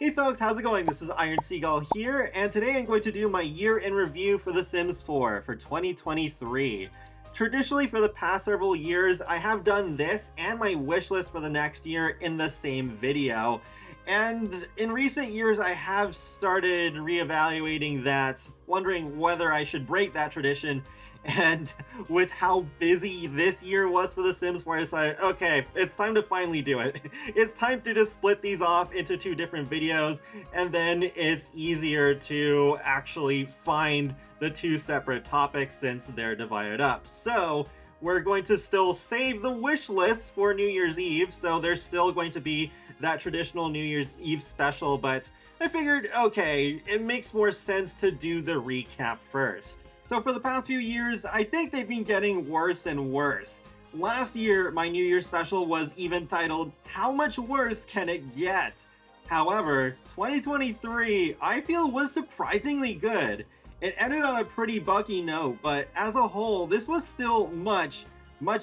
Hey folks, how's it going? This is Iron Seagull here, and today I'm going to do my year in review for The Sims 4 for 2023. Traditionally, for the past several years, I have done this and my wish list for the next year in the same video. And in recent years, I have started reevaluating that, wondering whether I should break that tradition. And with how busy this year was for The Sims 4, I decided, okay, it's time to finally do it. It's time to just split these off into two different videos, and then it's easier to actually find the two separate topics since they're divided up. So we're going to still save the wish list for New Year's Eve, so there's still going to be that traditional New Year's Eve special, but I figured, okay, it makes more sense to do the recap first. So for the past few years, I think they've been getting worse and worse. Last year, my New Year's special was even titled, How Much Worse Can It Get? However, 2023, I feel was surprisingly good. It ended on a pretty buggy note, but as a whole, this was still much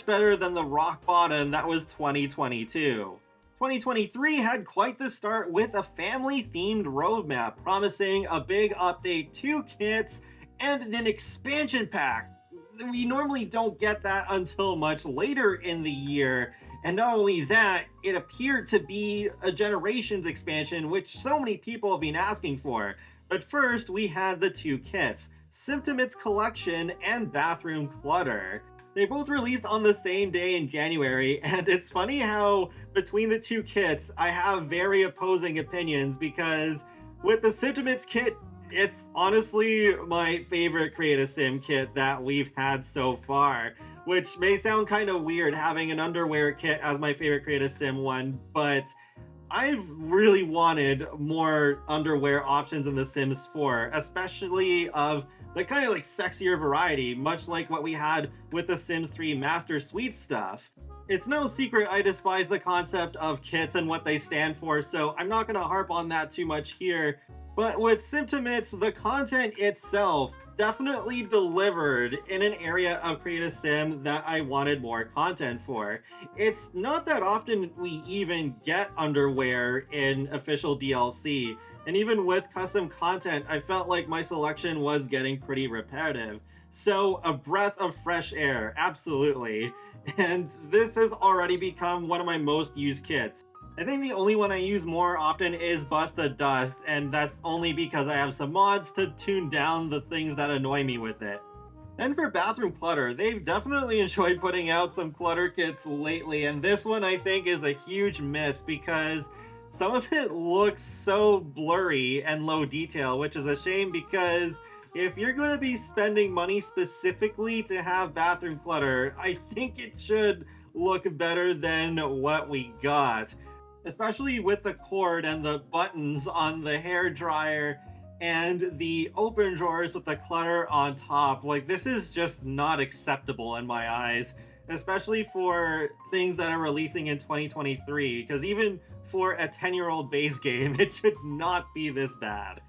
better than the rock bottom that was 2022. 2023 had quite the start with a family-themed roadmap, promising a big update to kits and an expansion pack. We normally don't get that until much later in the year, and not only that, it appeared to be a Generations expansion, which so many people have been asking for. But first, we had the two kits, Simtimates Collection and Bathroom Clutter. They both released on the same day in January, and it's funny how between the two kits, I have very opposing opinions, because with the Simtimates kit, it's honestly my favorite Create a Sim kit that we've had so far, which may sound kind of weird having an underwear kit as my favorite Create a Sim one, but I've really wanted more underwear options in The Sims 4, especially of the kind of like sexier variety, much like what we had with The Sims 3 Master Suite stuff. It's no secret I despise the concept of kits and what they stand for, so I'm not going to harp on that too much here. But with Simtimates, the content itself definitely delivered in an area of Create a Sim that I wanted more content for. It's not that often we even get underwear in official DLC, and even with custom content, I felt like my selection was getting pretty repetitive. So a breath of fresh air, absolutely. And this has already become one of my most used kits. I think the only one I use more often is Bust the Dust, and that's only because I have some mods to tune down the things that annoy me with it. Then for Bathroom Clutter, they've definitely enjoyed putting out some clutter kits lately, and this one I think is a huge miss because some of it looks so blurry and low detail, which is a shame because if you're going to be spending money specifically to have bathroom clutter, I think it should look better than what we got. Especially with the cord and the buttons on the hair dryer and the open drawers with the clutter on top. Like, this is just not acceptable in my eyes, especially for things that are releasing in 2023, because even for a 10-year-old base game, it should not be this bad.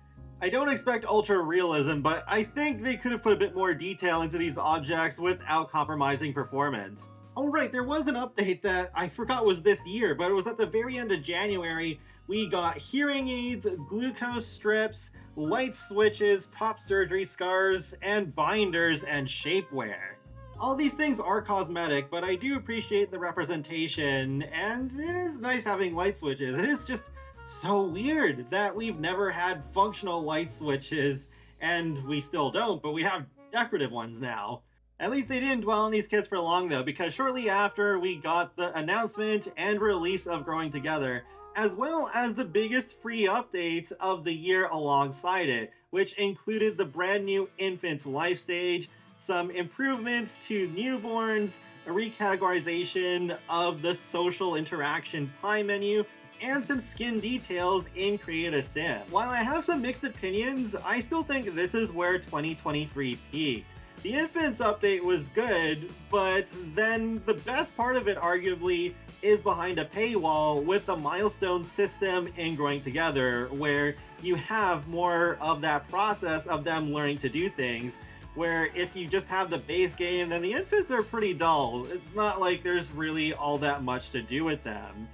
I don't expect ultra realism, but I think they could have put a bit more detail into these objects without compromising performance. Oh right, there was an update that I forgot was this year, but it was at the very end of January. We got hearing aids, glucose strips, light switches, top surgery scars, and binders and shapewear. All these things are cosmetic, but I do appreciate the representation, and it is nice having light switches. It is just so weird that we've never had functional light switches, and we still don't, but we have decorative ones now. At least they didn't dwell on these kits for long though, because shortly after we got the announcement and release of Growing Together, as well as the biggest free update of the year alongside it, which included the brand new Infants Life Stage, some improvements to newborns, a recategorization of the social interaction pie menu, and some skin details in Create a Sim. While I have some mixed opinions, I still think this is where 2023 peaked. The Infants update was good, but then the best part of it arguably is behind a paywall with the milestone system in Growing Together, where you have more of that process of them learning to do things, where if you just have the base game, then the Infants are pretty dull. It's not like there's really all that much to do with them.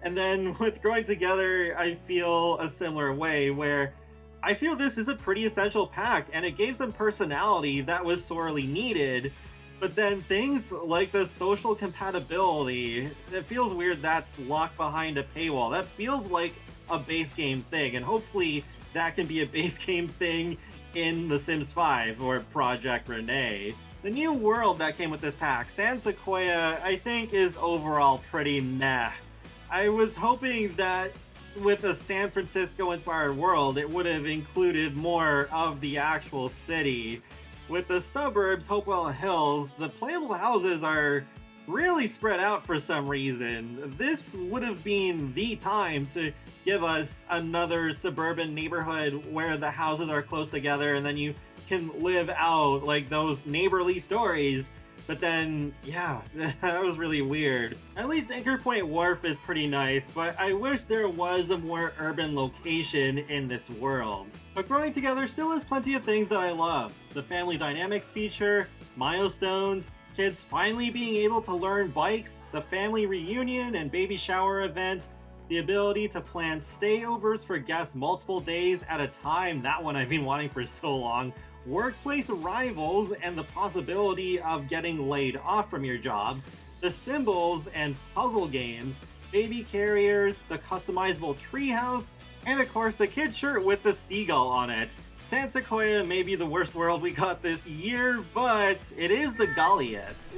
And then with Growing Together, I feel a similar way, where I feel this is a pretty essential pack, and it gave some personality that was sorely needed. But then things like the social compatibility, it feels weird that's locked behind a paywall. That feels like a base game thing, and hopefully that can be a base game thing in The Sims 5 or Project Renee. The new world that came with this pack, San Sequoia, I think is overall pretty meh. I was hoping that with a San Francisco-inspired world, it would have included more of the actual city. With the suburbs, Hopewell Hills, the playable houses are really spread out for some reason. This would have been the time to give us another suburban neighborhood where the houses are close together and then you can live out like those neighborly stories. But then, yeah, that was really weird. At least Anchor Point Wharf is pretty nice, but I wish there was a more urban location in this world. But Growing Together still has plenty of things that I love. The family dynamics feature, milestones, kids finally being able to learn bikes, the family reunion and baby shower events, the ability to plan stayovers for guests multiple days at a time, that one I've been wanting for so long, workplace rivals and the possibility of getting laid off from your job, the symbols and puzzle games, baby carriers, the customizable treehouse, and of course the kid shirt with the seagull on it. San Sequoia may be the worst world we got this year, but it is the golliest.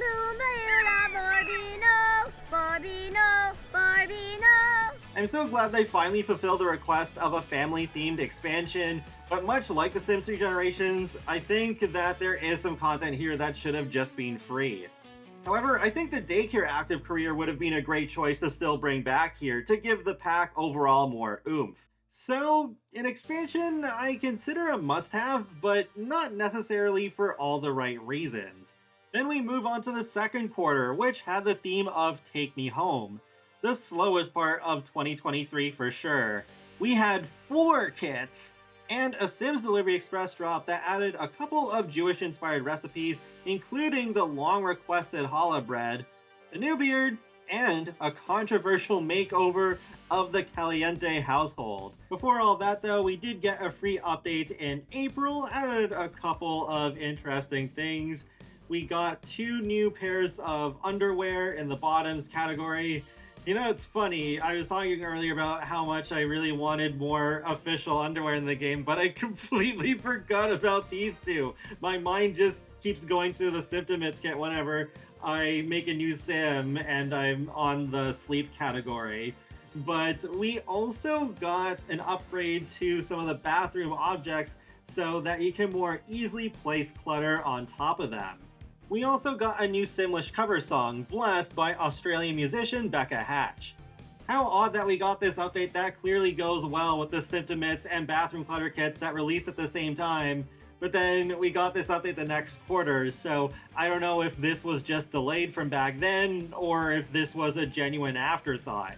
I'm so glad they finally fulfilled the request of a family-themed expansion, but much like The Sims 3 Generations, I think that there is some content here that should have just been free. However, I think the daycare active career would have been a great choice to still bring back here to give the pack overall more oomph. So, an expansion I consider a must-have, but not necessarily for all the right reasons. Then we move on to the second quarter, which had the theme of Take Me Home. The slowest part of 2023 for sure. We had 4 kits, and a Sims Delivery Express drop that added a couple of Jewish-inspired recipes, including the long-requested challah bread, a new beard, and a controversial makeover of the Caliente household. Before all that though, we did get a free update in April, added a couple of interesting things. We got 2 new pairs of underwear in the bottoms category. You know, it's funny, I was talking earlier about how much I really wanted more official underwear in the game, but I completely forgot about these 2. My mind just keeps going to the Simtimates kit whenever I make a new sim and I'm on the sleep category. But we also got an upgrade to some of the bathroom objects so that you can more easily place Clutter on top of them. We also got a new Simlish cover song, blessed by Australian musician Becca Hatch. How odd that we got this update that clearly goes well with the Simtimates and bathroom clutter kits that released at the same time, but then we got this update the next quarter, so I don't know if this was just delayed from back then or if this was a genuine afterthought.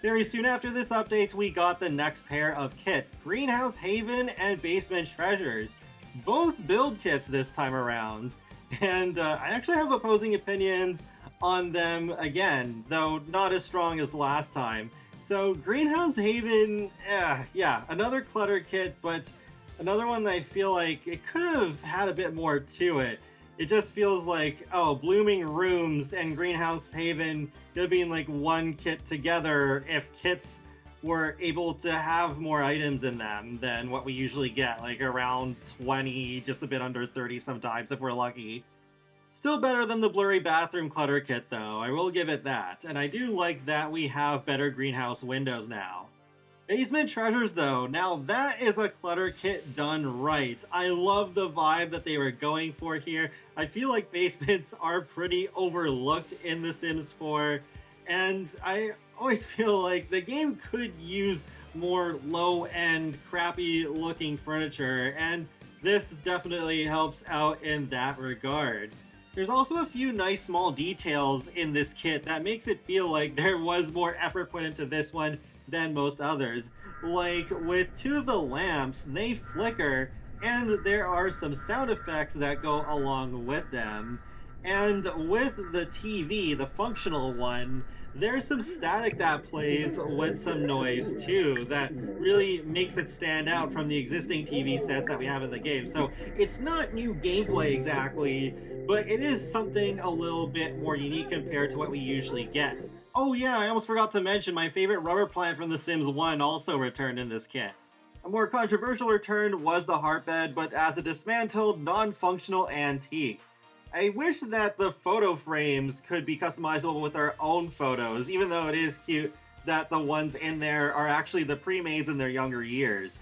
Very soon after this update, we got the next pair of kits, Greenhouse Haven and Basement Treasures. Both build kits this time around. And I actually have opposing opinions on them again, though not as strong as last time. So Greenhouse Haven, yeah, another clutter kit, but another one that I feel like it could have had a bit more to it. It just feels like, oh, Blooming Rooms and Greenhouse Haven could have been like one kit together if kits were able to have more items in them than what we usually get, like around 20, just a bit under 30 sometimes if we're lucky. Still better than the blurry bathroom clutter kit though, I will give it that, and I do like that we have better greenhouse windows now. Basement Treasures though, now that is a clutter kit done right. I love the vibe that they were going for here. I feel like basements are pretty overlooked in The Sims 4, and I always feel like the game could use more low-end, crappy-looking furniture, and this definitely helps out in that regard. There's also a few nice small details in this kit that makes it feel like there was more effort put into this one than most others. Like with two of the lamps, they flicker, and there are some sound effects that go along with them. And with the TV, the functional one, there's some static that plays with some noise too that really makes it stand out from the existing TV sets that we have in the game. So it's not new gameplay exactly, but it is something a little bit more unique compared to what we usually get. Oh yeah, I almost forgot to mention my favorite rubber plant from The Sims 1 also returned in this kit. A more controversial return was the heart bed, but as a dismantled, non-functional antique. I wish that the photo frames could be customizable with our own photos, even though it is cute that the ones in there are actually the pre-mades in their younger years.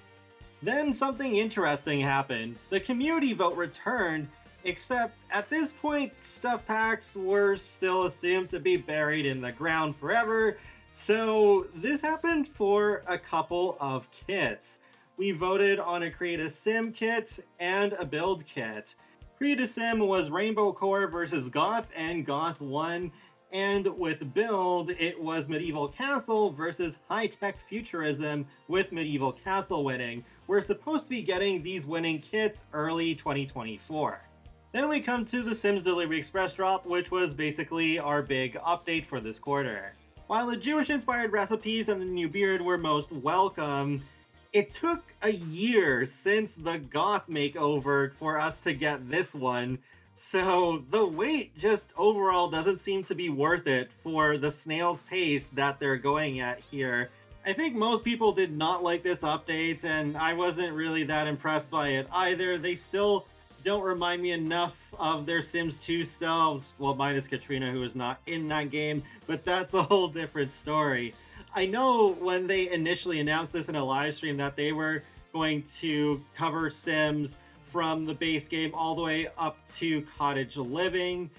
Then something interesting happened. The community vote returned, except at this point, stuff packs were still assumed to be buried in the ground forever, so this happened for a couple of kits. We voted on a Create a Sim kit and a Build kit. Create a Sim was Rainbow Core versus Goth, and Goth won, and with Build, it was Medieval Castle versus High-Tech Futurism, with Medieval Castle winning. We're supposed to be getting these winning kits early 2024. Then we come to the Sims Delivery Express drop, which was basically our big update for this quarter. While the Jewish-inspired recipes and the new beard were most welcome, it took a year since the Goth makeover for us to get this one, so the wait just overall doesn't seem to be worth it for the snail's pace that they're going at here. I think most people did not like this update, and I wasn't really that impressed by it either. They still don't remind me enough of their Sims 2 selves, well, minus Katrina, who is not in that game, but that's a whole different story. I know when they initially announced this in a live stream that they were going to cover Sims from the base game all the way up to cottage living,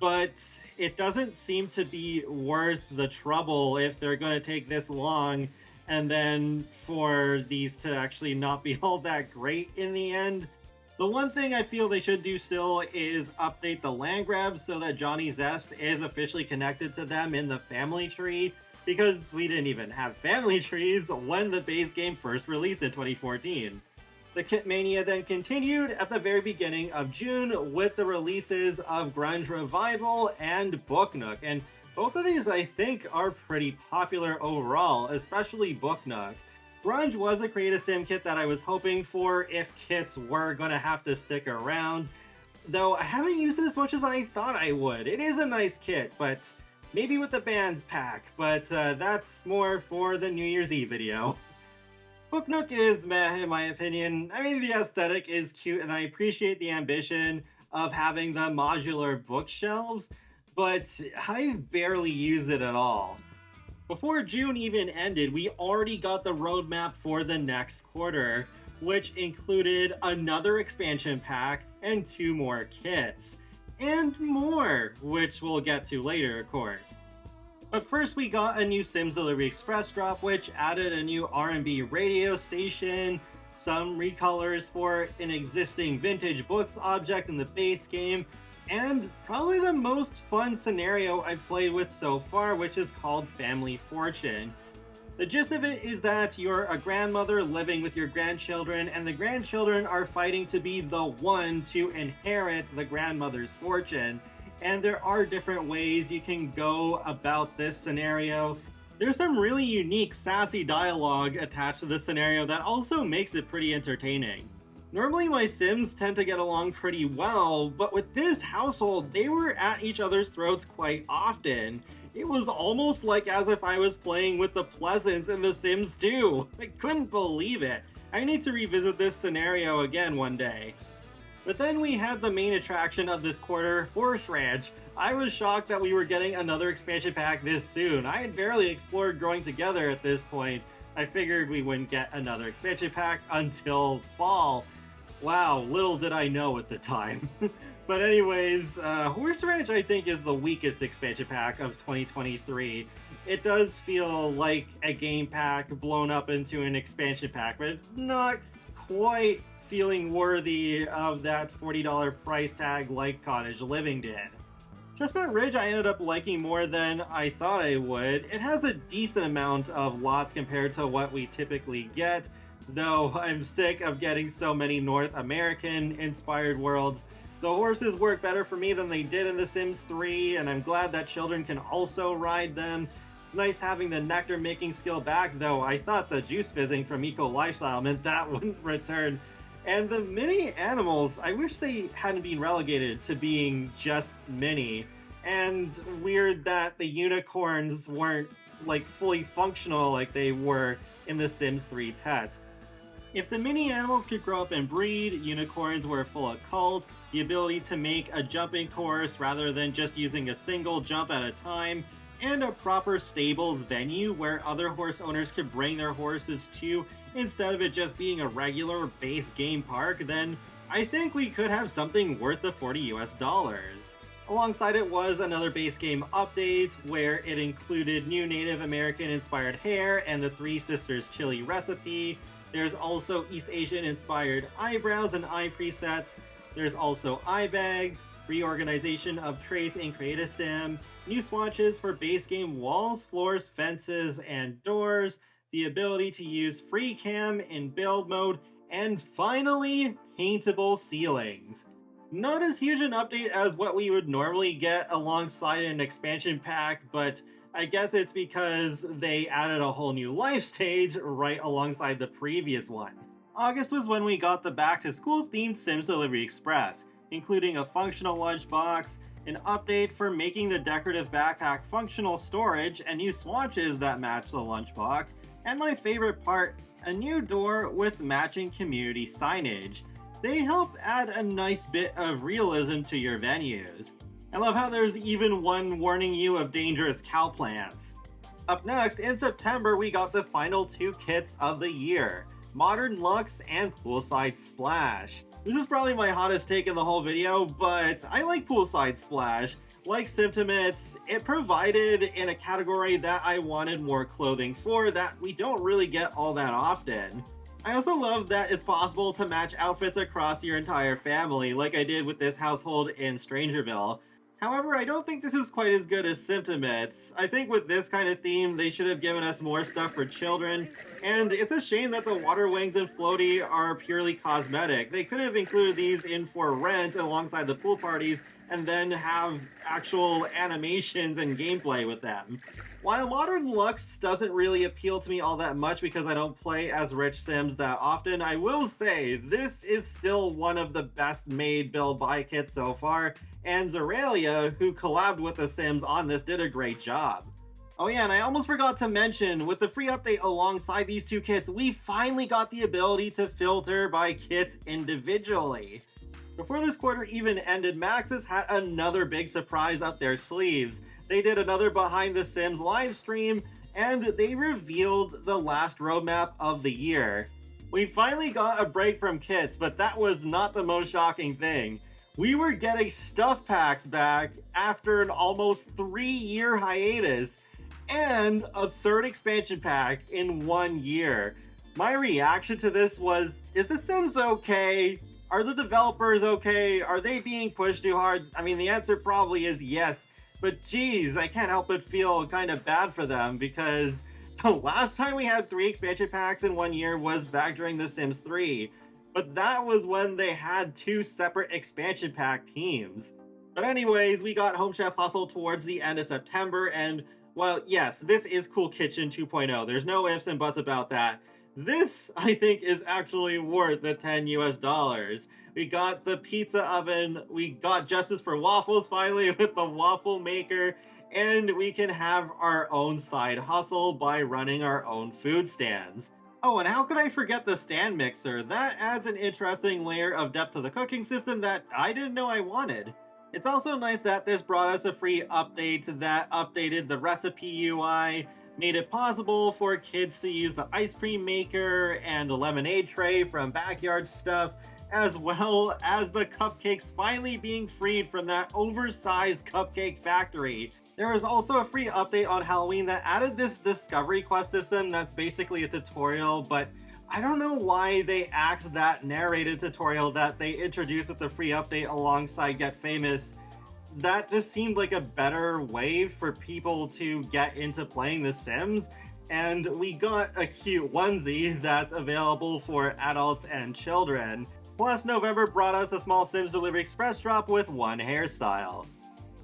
but it doesn't seem to be worth the trouble if they're going to take this long and then for these to actually not be all that great in the end. The one thing I feel they should do still is update the land grabs so that Johnny Zest is officially connected to them in the family tree, because we didn't even have family trees when the base game first released in 2014. The Kit Mania then continued at the very beginning of June with the releases of Grunge Revival and Book Nook, and both of these I think are pretty popular overall, especially Book Nook. Grunge was a Create a Sim kit that I was hoping for if kits were gonna have to stick around, though I haven't used it as much as I thought I would. It is a nice kit, but maybe with the bands pack, but that's more for the New Year's Eve video. Book Nook is meh in my opinion. I mean, the aesthetic is cute and I appreciate the ambition of having the modular bookshelves, but I've barely used it at all. Before June even ended, we already got the roadmap for the next quarter, which included another expansion pack and 2 more kits. And more, which we'll get to later, of course. But first we got a new Sims Delivery Express drop, which added a new R&B radio station, some recolors for an existing vintage books object in the base game, and probably the most fun scenario I've played with so far, which is called Family Fortune. The gist of it is that you're a grandmother living with your grandchildren, and the grandchildren are fighting to be the one to inherit the grandmother's fortune. And there are different ways you can go about this scenario. There's some really unique, sassy dialogue attached to this scenario that also makes it pretty entertaining. Normally my Sims tend to get along pretty well, but with this household, they were at each other's throats quite often. It was almost like as if I was playing with the Pleasants in The Sims 2. I couldn't believe it. I need to revisit this scenario again one day. But then we had the main attraction of this quarter, Horse Ranch. I was shocked that we were getting another expansion pack this soon. I had barely explored Growing Together at this point. I figured we wouldn't get another expansion pack until fall. Wow, little did I know at the time. But anyways, Horse Ranch I think is the weakest expansion pack of 2023. It does feel like a game pack blown up into an expansion pack, but not quite feeling worthy of that $40 price tag like Cottage Living did. Chestnut Ridge I ended up liking more than I thought I would. It has a decent amount of lots compared to what we typically get, though I'm sick of getting so many North American inspired worlds. The horses work better for me than they did in The Sims 3, and I'm glad that children can also ride them. It's nice having the nectar making skill back, though I thought the juice fizzing from Eco Lifestyle meant that wouldn't return. And the mini animals, I wish they hadn't been relegated to being just mini. And weird that the unicorns weren't like fully functional like they were in The Sims 3 Pets. If the mini animals could grow up and breed, unicorns were full of cult, the ability to make a jumping course rather than just using a single jump at a time, and a proper stables venue where other horse owners could bring their horses to instead of it just being a regular base game park, then I think we could have something worth the $40 US. Alongside it was another base game update where it included new Native American inspired hair and the Three Sisters chili recipe. There's also East Asian inspired eyebrows and eye presets. There's also eye bags, reorganization of traits in Create a Sim, new swatches for base game walls, floors, fences, and doors, the ability to use free cam in build mode, and finally, paintable ceilings. Not as huge an update as what we would normally get alongside an expansion pack, but I guess it's because they added a whole new life stage right alongside the previous one. August was when we got the back-to-school themed Sims Delivery Express, including a functional lunchbox, an update for making the decorative backpack functional storage, and new swatches that match the lunchbox, and my favorite part, a new door with matching community signage. They help add a nice bit of realism to your venues. I love how there's even one warning you of dangerous cow plants. Up next, in September, we got the final two kits of the year, Modern Luxe and Poolside Splash. This is probably my hottest take in the whole video, but I like Poolside Splash. Like Simtimates, it provided in a category that I wanted more clothing for that we don't really get all that often. I also love that it's possible to match outfits across your entire family, like I did with this household in Strangerville. However, I don't think this is quite as good as Simtimates. I think with this kind of theme, they should have given us more stuff for children, and it's a shame that the water wings and floaty are purely cosmetic. They could have included these in for rent alongside the pool parties, and then have actual animations and gameplay with them. While Modern Luxe doesn't really appeal to me all that much because I don't play as rich Sims that often, I will say this is still one of the best made build buy kits so far, and Zeralia, who collabed with the Sims on this, did a great job. Oh yeah, and I almost forgot to mention, with the free update alongside these two kits, we finally got the ability to filter by kits individually. Before this quarter even ended, Maxis had another big surprise up their sleeves. They did another Behind the Sims live stream, and they revealed the last roadmap of the year. We finally got a break from kits, but that was not the most shocking thing. We were getting stuff packs back after an almost 3-year hiatus, and a third expansion pack in 1 year. My reaction to this was, is The Sims okay? Are the developers okay? Are they being pushed too hard? I mean, the answer probably is yes, but geez, I can't help but feel kind of bad for them, because the last time we had 3 expansion packs in 1 year was back during The Sims 3. But that was when they had 2 separate expansion pack teams. But anyways, we got Home Chef Hustle towards the end of September, and well, yes, this is Cool Kitchen 2.0. There's no ifs and buts about that. This, I think, is actually worth the $10 US. We got the pizza oven, we got justice for waffles finally with the waffle maker, and we can have our own side hustle by running our own food stands. Oh, and how could I forget the stand mixer? That adds an interesting layer of depth to the cooking system that I didn't know I wanted. It's also nice that this brought us a free update that updated the recipe UI, made it possible for kids to use the ice cream maker and a lemonade tray from Backyard Stuff, as well as the cupcakes finally being freed from that oversized cupcake factory. There was also a free update on Halloween that added this discovery quest system that's basically a tutorial, but I don't know why they axed that narrated tutorial that they introduced with the free update alongside Get Famous. That just seemed like a better way for people to get into playing The Sims, and we got a cute onesie that's available for adults and children. Plus, November brought us a small Sims Delivery Express drop with one hairstyle.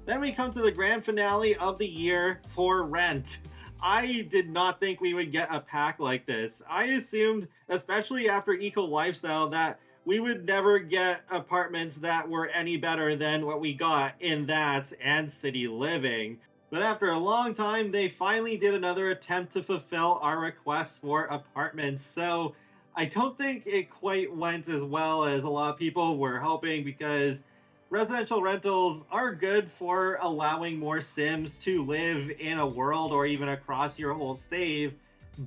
Then we come to the grand finale of the year, For Rent. I did not think we would get a pack like this. I assumed, especially after Eco Lifestyle, that we would never get apartments that were any better than what we got in that and City Living. But after a long time, they finally did another attempt to fulfill our requests for apartments. So I don't think it quite went as well as a lot of people were hoping, because residential rentals are good for allowing more Sims to live in a world or even across your whole save,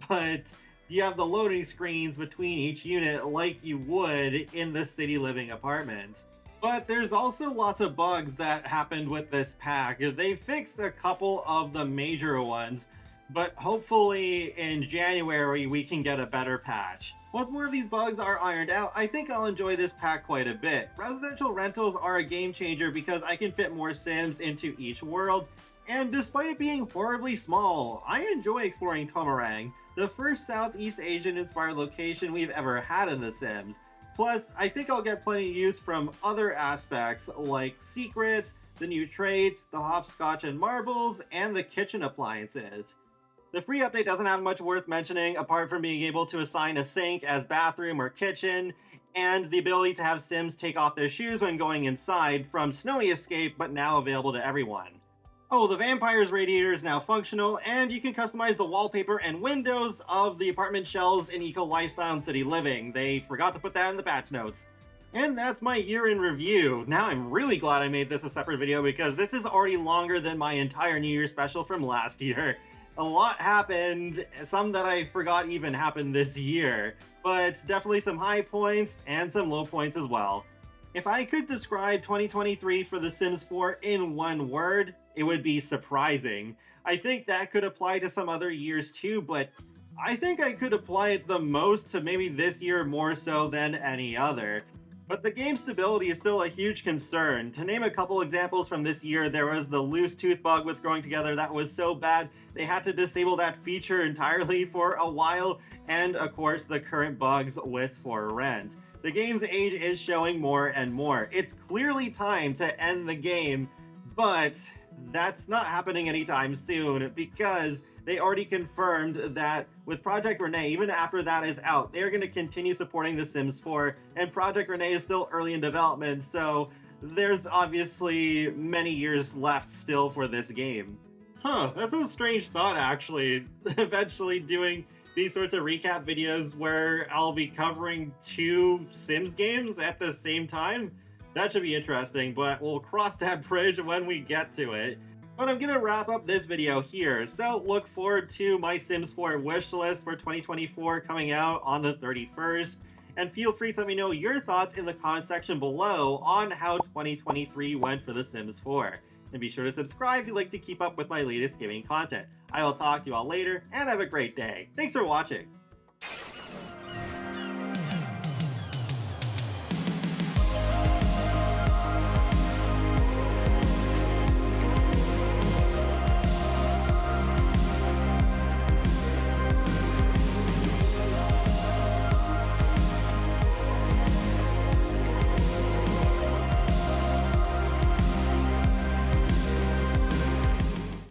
but you have the loading screens between each unit like you would in the City Living apartment. But there's also lots of bugs that happened with this pack. They fixed a couple of the major ones, but hopefully in January we can get a better patch. Once more of these bugs are ironed out, I think I'll enjoy this pack quite a bit. Residential rentals are a game changer because I can fit more Sims into each world, and despite it being horribly small, I enjoy exploring Tomarang, the first Southeast Asian inspired location we've ever had in The Sims. Plus, I think I'll get plenty of use from other aspects like secrets, the new traits, the hopscotch and marbles, and the kitchen appliances. The free update doesn't have much worth mentioning apart from being able to assign a sink as bathroom or kitchen, and the ability to have Sims take off their shoes when going inside from Snowy Escape, but now available to everyone. Oh, the vampire's radiator is now functional, and you can customize the wallpaper and windows of the apartment shells in Eco Lifestyle and City Living. They forgot to put that in the patch notes. And that's my year in review. Now I'm really glad I made this a separate video because this is already longer than my entire New Year special from last year. A lot happened, some that I forgot even happened this year, but definitely some high points and some low points as well. If I could describe 2023 for The Sims 4 in one word, it would be surprising. I think that could apply to some other years too, but I think I could apply it the most to maybe this year more so than any other. But the game stability is still a huge concern. To name a couple examples from this year, there was the loose tooth bug with growing together that was so bad they had to disable that feature entirely for a while, and of course the current bugs with For Rent. The game's age is showing more and more. It's clearly time to end the game, but that's not happening anytime soon because they already confirmed that with Project Renee, even after that is out, they're going to continue supporting The Sims 4, and Project Renee is still early in development, so there's obviously many years left still for this game. That's a strange thought actually, eventually doing these sorts of recap videos where I'll be covering two Sims games at the same time. That should be interesting, but we'll cross that bridge when we get to it. But I'm gonna wrap up this video here, so look forward to my Sims 4 wishlist for 2024 coming out on the 31st, and feel free to let me know your thoughts in the comment section below on how 2023 went for The Sims 4. And be sure to subscribe if you'd like to keep up with my latest gaming content. I will talk to you all later, and have a great day. Thanks for watching!